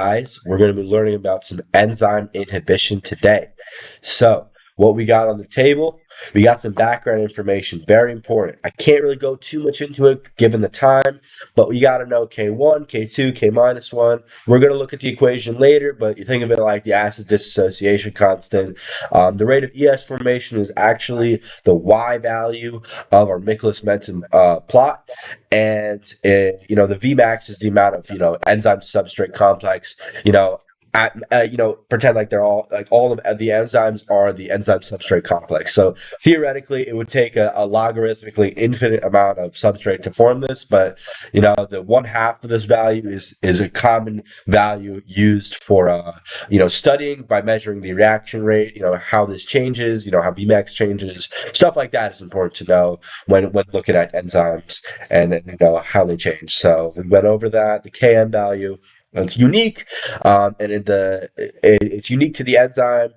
guys? We're going to be learning about some enzyme inhibition today. So, what we got on the table, we got some background information, very important. I can't really go too much into it given the time, but we got to know K1, K2, K minus 1. We're going to look at the equation later, but you think of it like the acid dissociation constant. The rate of ES formation is actually the Y value of our Nicholas-Menten plot, and the Vmax is the amount of enzyme to substrate complex. Pretend like they're all of the enzymes are the enzyme substrate complex. So theoretically, it would take a logarithmically infinite amount of substrate to form this, but the 1/2 of this value is a common value used for studying by measuring the reaction rate. How this changes. How Vmax changes. Stuff like that is important to know when looking at enzymes and how they change. So we went over that. The Km value. It's unique, and it's unique to the enzyme,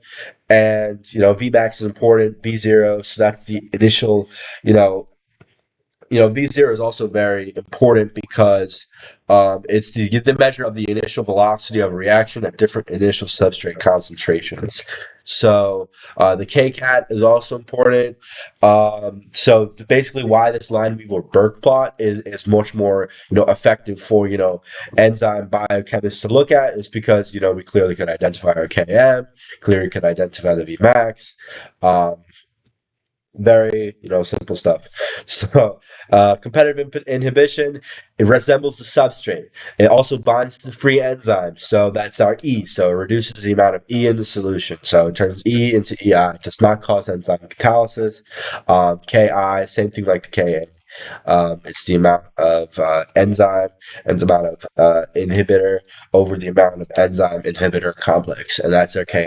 and Vmax is important. V0, so that's the initial. V0 is also very important because it's the measure of the initial velocity of a reaction at different initial substrate concentrations. So the kcat is also important. So basically, why this Lineweaver-Burke plot is much more effective for enzyme biochemists to look at is because we clearly can identify our Km, clearly can identify the Vmax. Very simple stuff. So competitive inhibition, it resembles the substrate. It also binds to the free enzyme, so that's our E. So it reduces the amount of E in the solution, so it turns E into EI. It does not cause enzyme catalysis. Ki, same thing like the Ka. It's the amount of enzyme and the amount of inhibitor over the amount of enzyme inhibitor complex, and that's our Ki.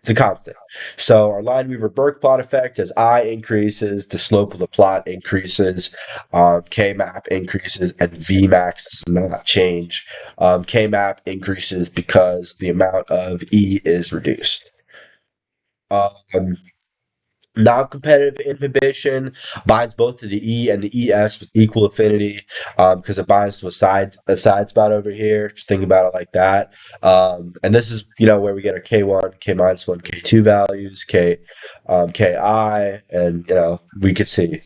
It's a constant. So our Lineweaver-Burke plot effect, as I increases, the slope of the plot increases, Kmap increases, and Vmax does not change. Kmap increases because the amount of E is reduced. Non-competitive inhibition binds both to the E and the ES with equal affinity because it binds to a side spot over here. Just think about it like that. And this is where we get our K1, K minus 1, K2 values, Ki, and we could see.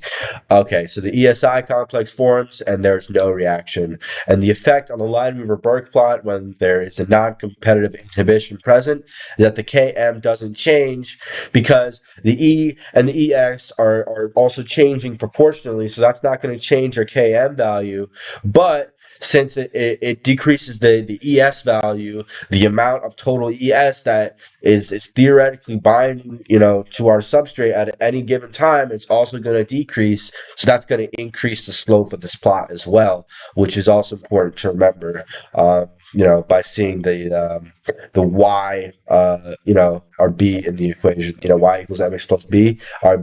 Okay, so the ESI complex forms and there's no reaction. And the effect on the Lineweaver-Burke plot when there is a non-competitive inhibition present is that the Km doesn't change because the E and the EX are also changing proportionally, so that's not going to change our Km value, but since it decreases the ES value, the amount of total ES that is theoretically binding to our substrate at any given time, it's also going to decrease, so that's going to increase the slope of this plot as well, which is also important to remember by seeing the Y our B in the equation, Y equals mx plus B, our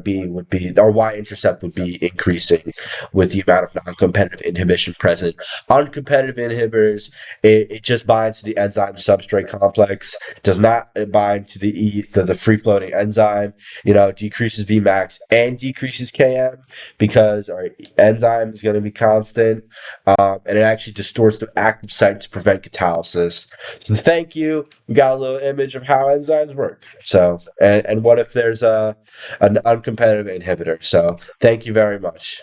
Y-intercept would be increasing with the amount of non-competitive inhibition present. Uncompetitive inhibitors, it just binds to the enzyme substrate complex, does not bind to the free-floating enzyme, decreases Vmax and decreases Km because our enzyme is going to be constant, and it actually distorts the active site to prevent catalysis. So thank you. We got a little image of how enzymes work. So, and what if there's an uncompetitive inhibitor? So, thank you very much.